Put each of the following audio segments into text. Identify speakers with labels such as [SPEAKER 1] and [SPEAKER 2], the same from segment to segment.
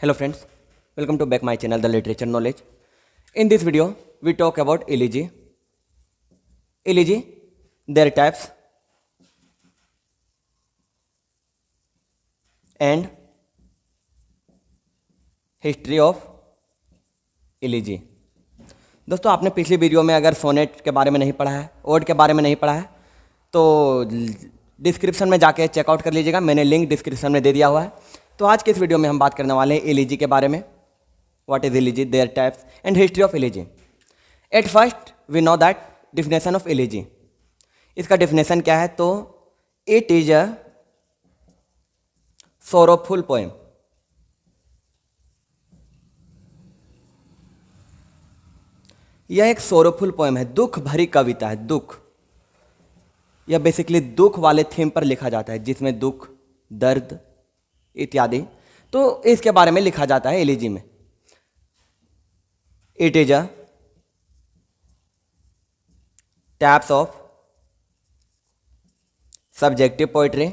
[SPEAKER 1] Hello friends, welcome to back my channel The Literature Knowledge. In this video, we talk about elegy. Elegy, their types and history of elegy. दोस्तों आपने पिछली video में अगर sonnet के बारे में नहीं पढ़ा है, ओड के बारे में नहीं पढ़ा है तो डिस्क्रिप्शन में जाके चेकआउट कर लीजिएगा। मैंने लिंक डिस्क्रिप्शन में दे दिया हुआ है। तो आज के इस वीडियो में हम बात करने वाले हैं एलिजी के बारे में। What is elegy, there types and history of elegy. At first we know that definition of elegy. इसका डिफिनेशन क्या है? तो it is a sorrowful poem. यह एक सोरोफुल पोएम है, दुख भरी कविता है। दुख, यह बेसिकली दुख वाले थीम पर लिखा जाता है, जिसमें दुख, दर्द इत्यादि, तो इसके बारे में लिखा जाता है एलिजी में। It is a types of subjective poetry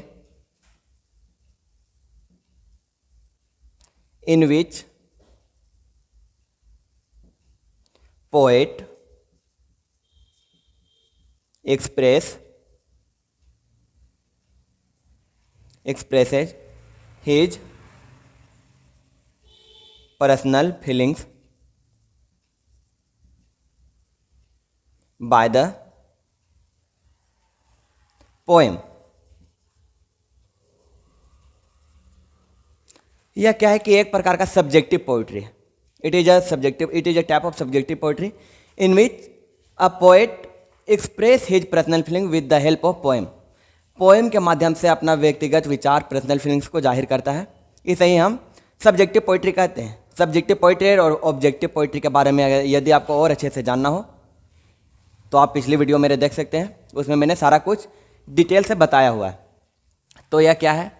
[SPEAKER 1] in which poet expresses his personal feelings by the poem. यह क्या है कि एक प्रकार का सब्जेक्टिव पोइट्री है। It is a type of subjective poetry in which a poet express his personal feeling with the help of poem. Poem के माध्यम से अपना व्यक्तिगत विचार, पर्सनल फीलिंग्स को जाहिर करता है। इसे ही हम सब्जेक्टिव पोइट्री कहते हैं। सब्जेक्टिव पोइट्री और ऑब्जेक्टिव पोइट्री के बारे में यदि आपको और अच्छे से जानना हो तो आप पिछली वीडियो मेरे देख सकते हैं, उसमें मैंने सारा कुछ डिटेल से बताया हुआ है। तो यह क्या है?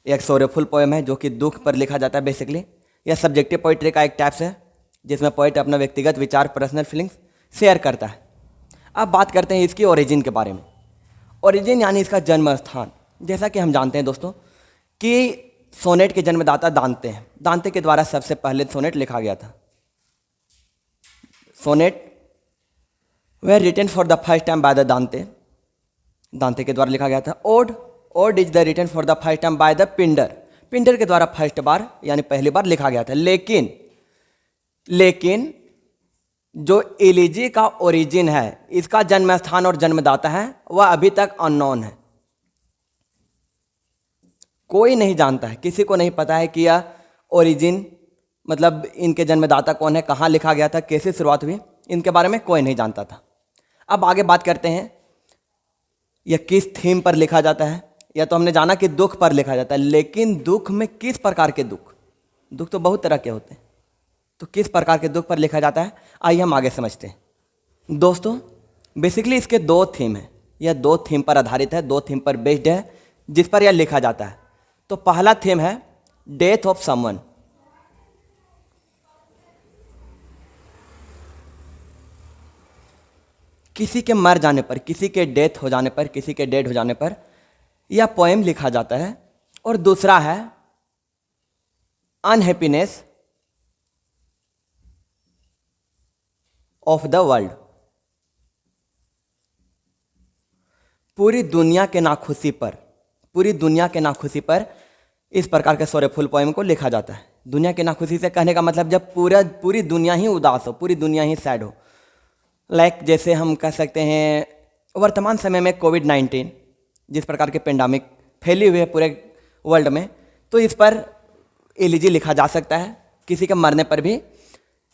[SPEAKER 1] एक सोरेफुल पोएम है जो कि दुख पर लिखा जाता है बेसिकली। यह सब्जेक्टिव पोइट्री का एक टाइप्स है जिसमें पोइट अपना व्यक्तिगत विचार, पर्सनल फीलिंग्स शेयर करता है। अब बात करते हैं इसकी ओरिजिन के बारे में। ओरिजिन यानी इसका जन्म स्थान। जैसा कि हम जानते हैं दोस्तों कि सोनेट के जन्मदाता दांते हैं। दांते के द्वारा सबसे पहले सोनेट लिखा गया था। Sonnet were written for the first time by the Dante. Dante के द्वारा लिखा गया था। Ode is the written for the first time by the Pindar. Pindar के द्वारा फर्स्ट बार यानी पहली बार लिखा गया था। लेकिन जो एलिजी का ओरिजिन है, इसका जन्म स्थान और जन्मदाता है, वह अभी तक अननोन है। कोई नहीं जानता है, किसी को नहीं पता है कि यह ओरिजिन मतलब इनके जन्मदाता कौन है, कहाँ लिखा गया था, कैसे शुरुआत हुई, इनके बारे में कोई नहीं जानता था। अब आगे बात करते हैं यह किस थीम पर लिखा जाता है। या तो हमने जाना कि दुख पर लिखा जाता है, लेकिन दुख में किस प्रकार के दुख? दुख तो बहुत तरह के होते हैं, तो किस प्रकार के दुख पर लिखा जाता है, आइए हम आगे समझते हैं। दोस्तों बेसिकली इसके दो थीम है। यह दो थीम पर आधारित है, दो थीम पर बेस्ड है जिस पर यह लिखा जाता है। तो पहला थीम है डेथ ऑफ समवन। किसी के मर जाने पर, किसी के डेथ हो जाने पर, किसी के डेड हो जाने पर यह पोएम लिखा जाता है। और दूसरा है अनहैप्पीनेस ऑफ द वर्ल्ड। पूरी दुनिया के नाखुशी पर इस प्रकार के सोरेफुल पोएम को लिखा जाता है। दुनिया के नाखुशी से कहने का मतलब जब पूरी दुनिया ही उदास हो, पूरी दुनिया ही सैड हो। लाइक जैसे हम कह सकते हैं वर्तमान समय में कोविड-19 जिस प्रकार के पेंडेमिक फैली हुई है पूरे वर्ल्ड में, तो इस पर एलिजी लिखा जा सकता है। किसी के मरने पर भी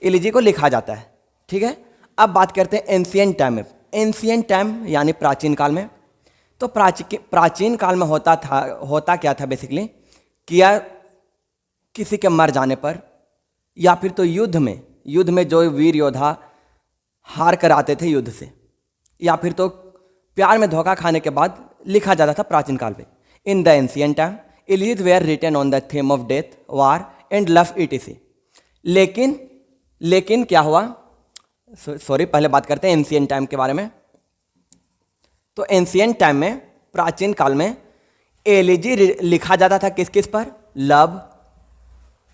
[SPEAKER 1] एलिजी को लिखा जाता है। ठीक है, अब बात करते हैं एंशिएंट टाइम में। एंशिएंट टाइम यानी प्राचीन काल में। तो प्राचीन काल में होता क्या था बेसिकली कि या किसी के मर जाने पर या फिर तो युद्ध में जो वीर योद्धा हार कर आते थे युद्ध से, या फिर तो प्यार में धोखा खाने के बाद लिखा जाता था प्राचीन काल में। In the ancient time elegies were written on the theme of death, war and love etc. लेकिन क्या हुआ, पहले बात करते हैं एंशिएंट टाइम के बारे में। तो एंशिएंट टाइम में, प्राचीन काल में एलिजी लिखा जाता था किस किस पर? लव,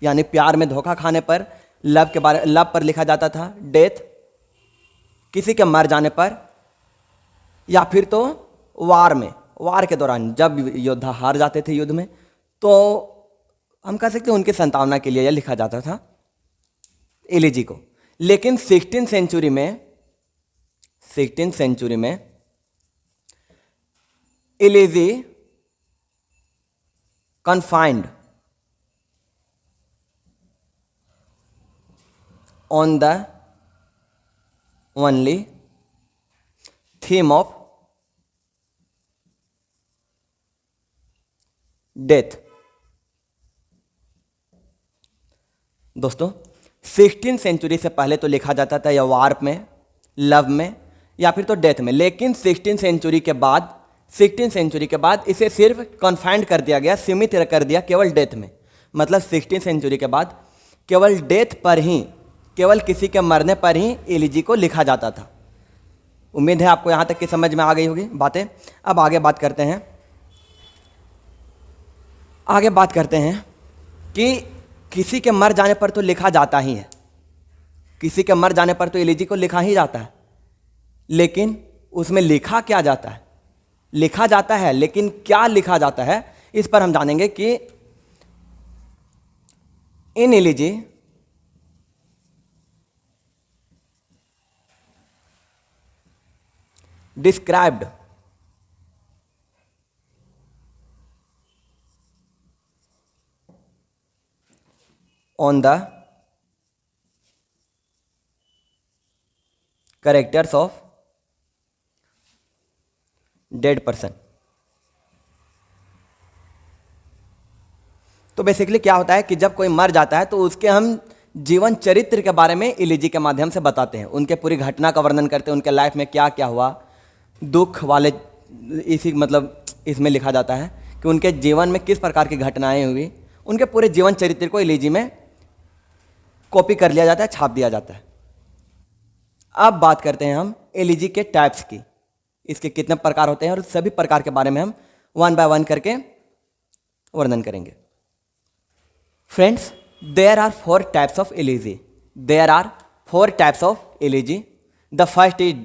[SPEAKER 1] यानी प्यार में धोखा खाने पर, लव पर लिखा जाता था डेथ, किसी के मर जाने पर, या फिर तो वार के दौरान जब योद्धा हार जाते थे युद्ध में, तो हम कह सकते हैं उनकी संतावना के लिए यह लिखा जाता था एलिजी को। लेकिन 16th सेंचुरी में elegy confined on the only theme of death। दोस्तों 16th सेंचुरी से पहले तो लिखा जाता था या वार में, लव में, या फिर तो डेथ में, लेकिन 16th सेंचुरी के बाद इसे सिर्फ कन्फाइंड कर दिया गया, सीमित कर दिया केवल डेथ में। मतलब 16th सेंचुरी के बाद केवल डेथ पर ही, केवल किसी के मरने पर ही एलिजी को लिखा जाता था। उम्मीद है आपको यहाँ तक की समझ में आ गई होगी बातें। अब आगे बात करते हैं कि किसी के मर जाने पर तो लिखा जाता ही है, किसी के मर जाने पर तो एलिजी को लिखा ही जाता है, लेकिन उसमें लिखा क्या जाता है? लिखा जाता है, लेकिन क्या लिखा जाता है, इस पर हम जानेंगे कि इन elegy described on the characters of dead person. तो बेसिकली क्या होता है कि जब कोई मर जाता है तो उसके हम जीवन चरित्र के बारे में एलिजी के माध्यम से बताते हैं, उनके पूरी घटना का वर्णन करते हैं, उनके लाइफ में क्या क्या हुआ, दुख वाले इसमें लिखा जाता है कि उनके जीवन में किस प्रकार की घटनाएं हुई, उनके पूरे जीवन चरित्र को एलिजी में कॉपी कर लिया जाता है, छाप दिया जाता है। अब बात करते हैं हम एलिजी के टाइप्स की, इसके कितने प्रकार होते हैं और सभी प्रकार के बारे में हम 1 by 1 करके वर्णन करेंगे। Friends, there are 4 types of elegy. The first is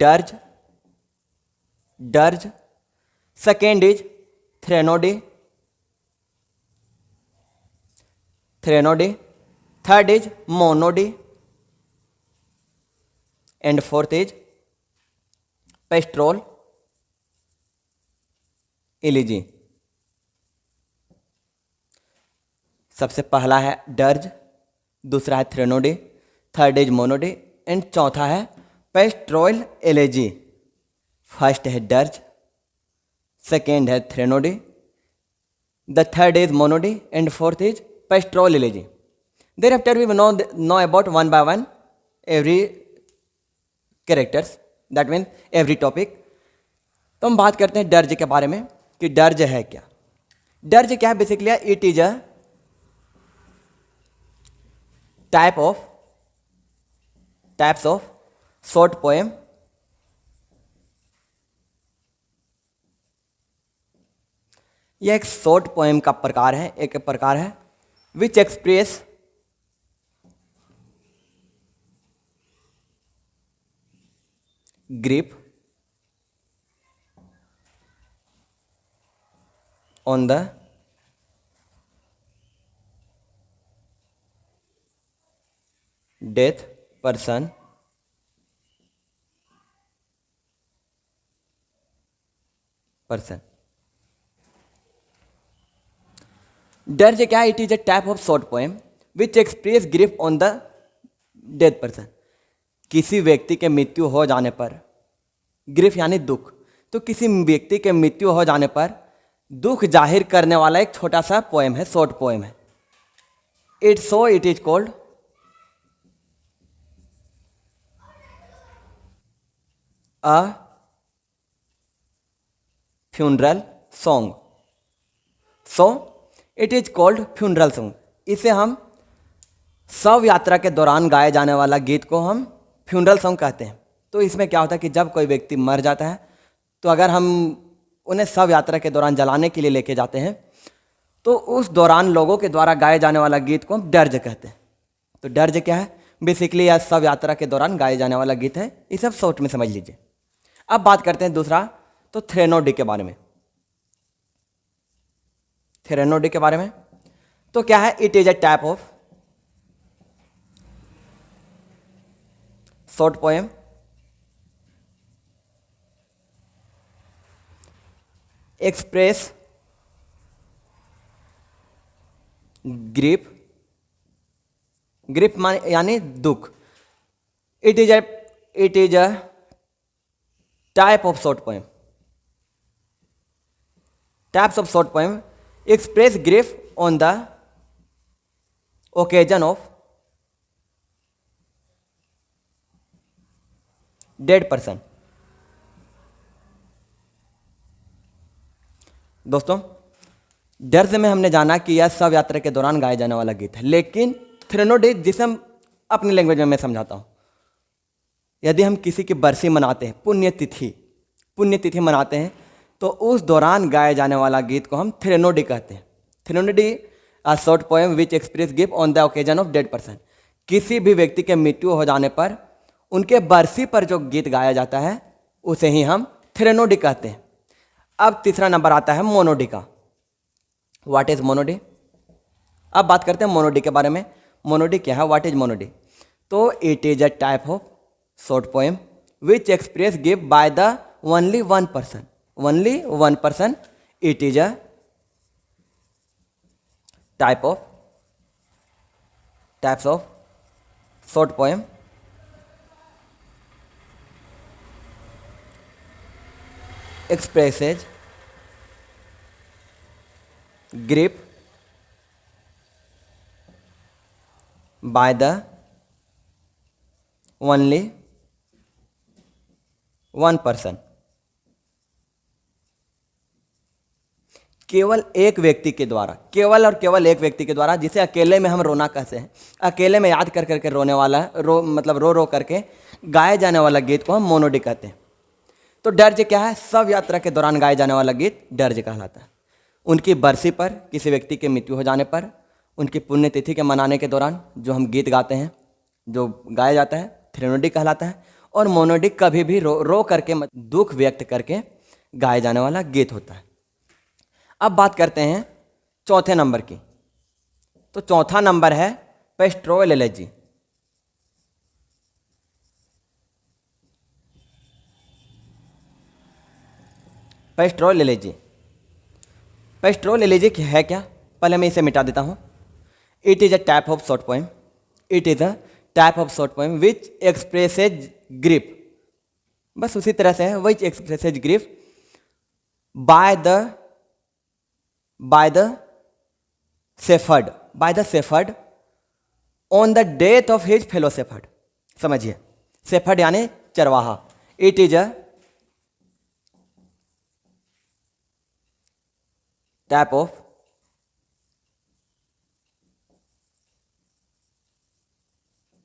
[SPEAKER 1] dirge, second is threnody, third is monody, and fourth is pastoral elegy. सबसे पहला है डर्ज, दूसरा है threnody, third is monody, and चौथा है पेस्ट्रोल एलिजी। फर्स्ट है डर्ज, सेकेंड है threnody, the third is monody, and fourth is pastoral elegy. Thereafter we know about 1 by 1 every characters, that means every topic. तो हम बात करते हैं dirge के बारे में कि डर्ज है क्या। डर्ज क्या है? Basically it is a types of short poem यह एक शॉर्ट पोएम का प्रकार है, which express grip on the death person dirge क्या है? It is a type of short poem which express grief on the death person. किसी व्यक्ति के मृत्यु हो जाने पर, ग्रीफ यानी दुख, तो किसी व्यक्ति के मृत्यु हो जाने पर दुख जाहिर करने वाला एक छोटा सा पोएम है, शॉर्ट पोएम है। It is called a funeral song. It is called funeral song. इसे हम शव यात्रा के दौरान गाए जाने वाला गीत को हम फ्यूनरल सॉन्ग कहते हैं। तो इसमें क्या होता है कि जब कोई व्यक्ति मर जाता है तो अगर हम उन्हें शव यात्रा के दौरान जलाने के लिए लेके जाते हैं तो उस दौरान लोगों के द्वारा गाए जाने वाला गीत को हम डर्ज कहते हैं। तो डर्ज क्या है? बेसिकली यह शव यात्रा के दौरान गाए जाने वाला गीत है। ये सब शॉर्ट में समझ लीजिए। अब बात करते हैं दूसरा, तो थ्रेनोडी के बारे में। थ्रेनोडी के बारे में तो क्या है? It is a type of short poem express grief, grief मान यानी दुख। It is a type of short poem, types of short poem express grief on the occasion of dead person. दोस्तों, डर्ज में हमने जाना कि यह शव यात्रा के दौरान गाए जाने वाला गीत है, लेकिन थ्रेनोडी जिसे हम अपनी लैंग्वेज में मैं समझाता हूं, यदि हम किसी की बरसी मनाते हैं, पुण्यतिथि मनाते हैं, तो उस दौरान गाए जाने वाला गीत को हम थ्रेनोडी कहते हैं। Threnody a short poem which express गिफ्ट on the occasion of dead person. किसी भी व्यक्ति के मृत्यु हो जाने पर उनके बरसी पर जो गीत गाया जाता है उसे ही हम थ्रेनोडी कहते हैं। अब तीसरा नंबर आता है मोनोडी का। What is monody? अब बात करते हैं मोनोडी के बारे में। मोनोडी क्या है? What is monody? तो it is a type of short poem which express give by the only one person. It is a types of short poem expresses grief by the only one person। केवल एक व्यक्ति के द्वारा, केवल और केवल एक व्यक्ति के द्वारा, जिसे अकेले में हम रोना कहते हैं, अकेले में याद कर करके रोने वाला, मतलब रो करके गाए जाने वाला गीत को हम मोनोडी कहते हैं। तो डर्ज क्या है? शव यात्रा के दौरान गाए जाने वाला गीत डर्ज कहलाता है। उनकी बरसी पर, किसी व्यक्ति की मृत्यु हो जाने पर, उनकी पुण्यतिथि के मनाने के दौरान जो हम गीत गाते हैं, जो गाया जाता है, थ्रेनोडी कहलाता है। और मोनोडी कभी भी रो करके, दुख व्यक्त करके गाए जाने वाला गीत होता है। अब बात करते हैं चौथे नंबर की। तो चौथा नंबर है pastoral elegy. Pastoral elegy, pastoral elegy है क्या? पहले मैं इसे मिटा देता हूँ। It is a type of short poem, it is a type of short poem which expresses grief, बस उसी तरह से है, which expresses grief by the shepherd on the death of his fellow shepherd. समझिए, शेफर्ड यानी चरवाहा। It is a type of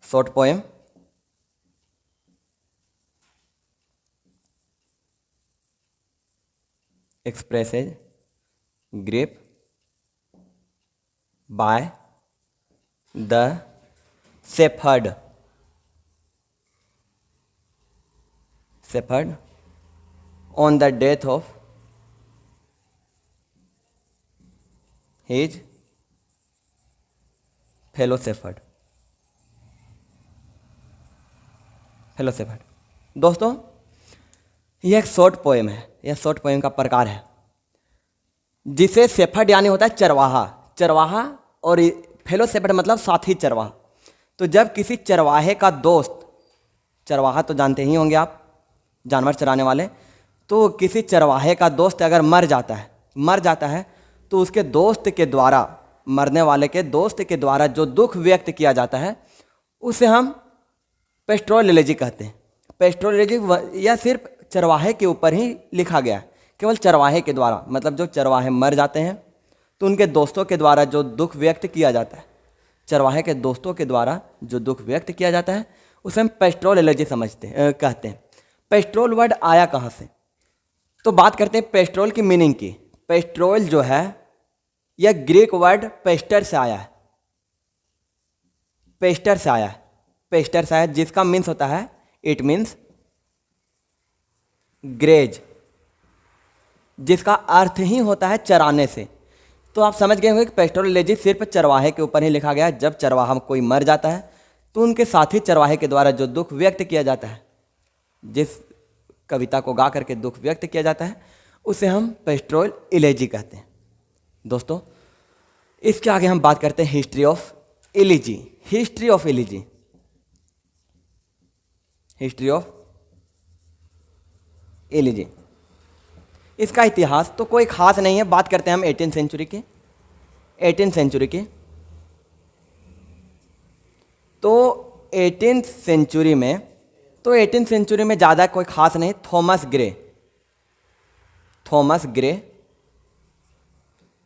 [SPEAKER 1] short poem expresses grief by the shepherd on the death of his fellow shepherd। दोस्तों, यह एक short poem है, यह short poem का प्रकार है जिसे शेफर्ड यानी होता है चरवाहा और फेलो शेफर्ड मतलब साथी चरवाहा। तो जब किसी चरवाहे का दोस्त, चरवाहा तो जानते ही होंगे आप, जानवर चराने वाले, तो किसी चरवाहे का दोस्त अगर मर जाता है तो उसके दोस्त के द्वारा, मरने वाले के दोस्त के द्वारा जो दुख व्यक्त किया जाता है उसे हम पेस्ट्रोल एलेजी कहते हैं। पेस्ट्रोल एलेजी यह सिर्फ चरवाहे के ऊपर ही लिखा गया है, केवल चरवाहे के द्वारा, मतलब जो चरवाहे मर जाते हैं तो उनके दोस्तों के द्वारा जो दुख व्यक्त किया जाता है, चरवाहे के दोस्तों के द्वारा जो दुख व्यक्त किया जाता है उसे हम पेस्ट्रोल एलेजी कहते हैं। पेस्ट्रोल वर्ड आया कहाँ से? तो बात करते हैं पेस्ट्रोल की मीनिंग की। पेस्ट्रोल जो है यह ग्रीक वर्ड पेस्टर से आया है, पेस्टर से आया है, पेस्टर से आया है, जिसका मीन्स होता है, इट मीन्स ग्रेज, जिसका अर्थ ही होता है चराने से। तो आप समझ गए होंगे कि पेस्टोरोलॉजी सिर्फ चरवाहे के ऊपर ही लिखा गया है। जब चरवाहा कोई मर जाता है तो उनके साथी चरवाहे के द्वारा जो दुख व्यक्त किया जाता है, जिस कविता को गा करके दुख व्यक्त किया जाता है, उसे हम पेस्टोरल इलेजी कहते हैं। दोस्तों, इसके आगे हम बात करते हैं history of elegy. History of elegy, history of elegy, इसका इतिहास तो कोई खास नहीं है। बात करते हैं हम 18th सेंचुरी की। 18th सेंचुरी की, तो 18th सेंचुरी में, तो 18th सेंचुरी में ज़्यादा कोई खास नहीं। थॉमस ग्रे, थॉमस ग्रे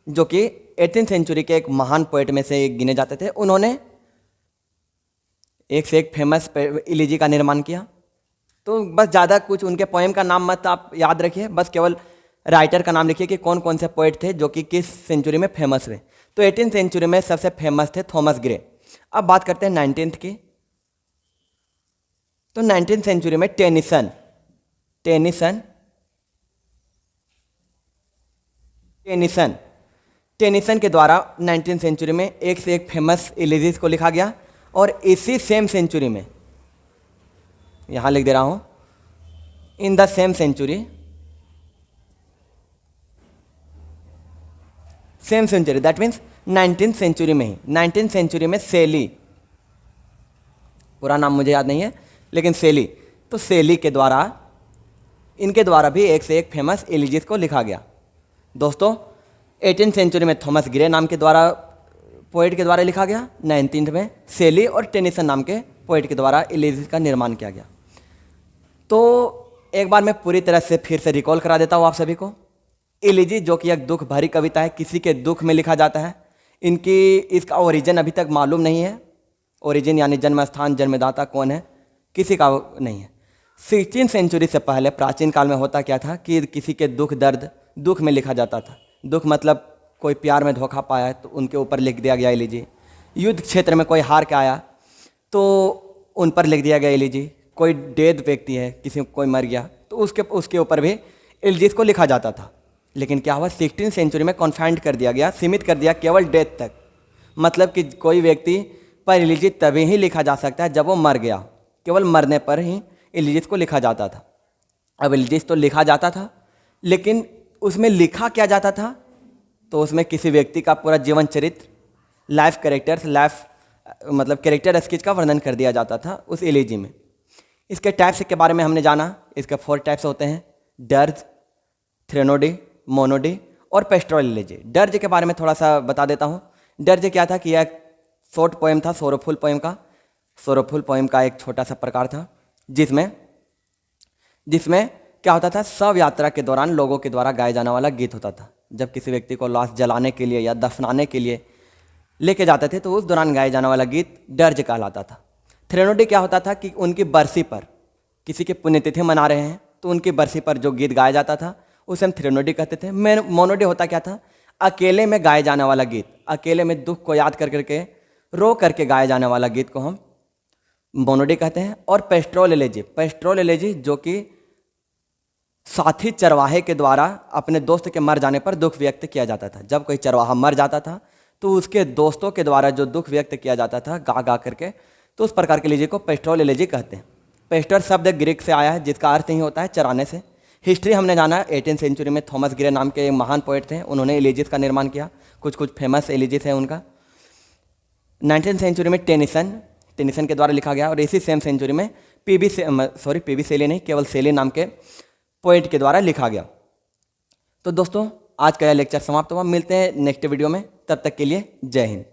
[SPEAKER 1] जो कि 18th सेंचुरी के एक महान पोएट में से एक गिने जाते थे, उन्होंने एक से एक फेमस इलिजी का निर्माण किया। तो बस ज़्यादा कुछ उनके पोएम का नाम मत आप याद रखिए, बस केवल राइटर का नाम लिखिए कि कौन कौन से पोएट थे जो कि किस सेंचुरी में फेमस हुए। तो 18th सेंचुरी में सबसे फेमस थे थॉमस ग्रे। अब बात करते हैं 19th की। तो 19th सेंचुरी में टेनिसन, टेनिसन, टेनिसन, टेनिसन के द्वारा 19th सेंचुरी में एक से एक फेमस इलिजीज को लिखा गया। और इसी सेम सेंचुरी में, यहाँ लिख दे रहा हूँ, in the same century, same century that means 19th century में ही, 19th सेंचुरी में सेली, पूरा नाम मुझे याद नहीं है लेकिन सेली, तो सेली के द्वारा, इनके द्वारा भी एक से एक फेमस इलिजीज को लिखा गया। दोस्तों, 18th सेंचुरी में थॉमस ग्रे नाम के द्वारा, पोएट के द्वारा लिखा गया। 19th में सेली और टेनिसन नाम के पोएट के द्वारा इलिजीज का निर्माण किया गया। तो एक बार मैं पूरी तरह से फिर से रिकॉल करा देता हूँ आप सभी को। इलिजी जो कि एक दुख भरी कविता है, किसी के दुख में लिखा जाता है। इसका ओरिजिन अभी तक मालूम नहीं है। ओरिजिन यानी जन्म स्थान, जन्मदाता कौन है, किसी का नहीं है। 16th सेंचुरी से पहले प्राचीन काल में होता क्या था कि किसी के दुख दर्द दुख में लिखा जाता था। दुख मतलब कोई प्यार में धोखा पाया है तो उनके ऊपर लिख दिया गया इलिजी। युद्ध क्षेत्र में कोई हार के आया तो उन पर लिख दिया गया इलिजी। कोई डेड व्यक्ति है, किसी को कोई मर गया तो उसके ऊपर भी इलिजीज को लिखा जाता था। लेकिन क्या हुआ, 16th सेंचुरी में कॉन्फाइंड कर दिया गया, सीमित कर दिया केवल डेथ तक। मतलब कि कोई व्यक्ति पर इलिजी तभी ही लिखा जा सकता है जब वो मर गया, केवल मरने पर ही इलिजीज को लिखा जाता था। अब इलिजीज तो लिखा जाता था, लेकिन उसमें लिखा क्या जाता था, तो उसमें किसी व्यक्ति का पूरा जीवन चरित्र, लाइफ कैरेक्टर्स, मतलब कैरेक्टर स्केच का वर्णन कर दिया जाता था उस इलिजी में। इसके टाइप्स के बारे में हमने जाना। इसके 4 टाइप्स होते हैं, डर्ज, थ्रेनोडी, मोनोडी और पेस्टोरल इलिजी। डर्ज के बारे में थोड़ा सा बता देता हूँ। डर्ज क्या था कि यह शॉर्ट पोएम था, सोरोफुल पोएम का। सोरोफुल पोएम का एक छोटा सा प्रकार था जिसमें क्या होता था, शव यात्रा के दौरान लोगों के द्वारा गाया जाने वाला गीत होता था। जब किसी व्यक्ति को लाश जलाने के लिए या दफनाने के लिए लेके जाते थे तो उस दौरान गाया जाने वाला गीत डर्ज कहलाता था। थ्रेनोडी क्या होता था कि उनकी बरसी पर, किसी की पुण्यतिथि मना रहे हैं तो उनकी बरसी पर जो गीत गाया जाता था उसे हम थ्रेनोडी कहते थे। मोनोडी होता क्या था, अकेले में गाए जाने वाला गीत, अकेले में दुख को याद कर करके रो करके गाए जाने वाला गीत को हम मोनोडी कहते हैं। और पेस्टोरल इलिजी, पेस्टोरल इलिजी जो कि साथी चरवाहे के द्वारा अपने दोस्त के मर जाने पर दुख व्यक्त किया जाता था। जब कोई चरवाहा मर जाता था तो उसके दोस्तों के द्वारा जो दुख व्यक्त किया जाता था गा गा करके, तो उस प्रकार के इलिजी को पेस्टोरल इलिजी कहते हैं। पेस्टर शब्द ग्रीक से आया है जिसका अर्थ ही होता है चराने से। हिस्ट्री हमने जाना, 18th सेंचुरी में थॉमस ग्रे नाम के महान पोएट थे, उन्होंने इलिजीज का निर्माण किया। कुछ फेमस इलिजीज हैं उनका। 19th सेंचुरी में टेनिसन के द्वारा लिखा गया। और इसी सेम सेंचुरी में पीबी सेली नहीं, केवल सेली नाम के पोएट के द्वारा लिखा गया। तो दोस्तों, आज का यह लेक्चर समाप्त हुआ। मिलते हैं नेक्स्ट वीडियो में, तब तक के लिए जय हिंद।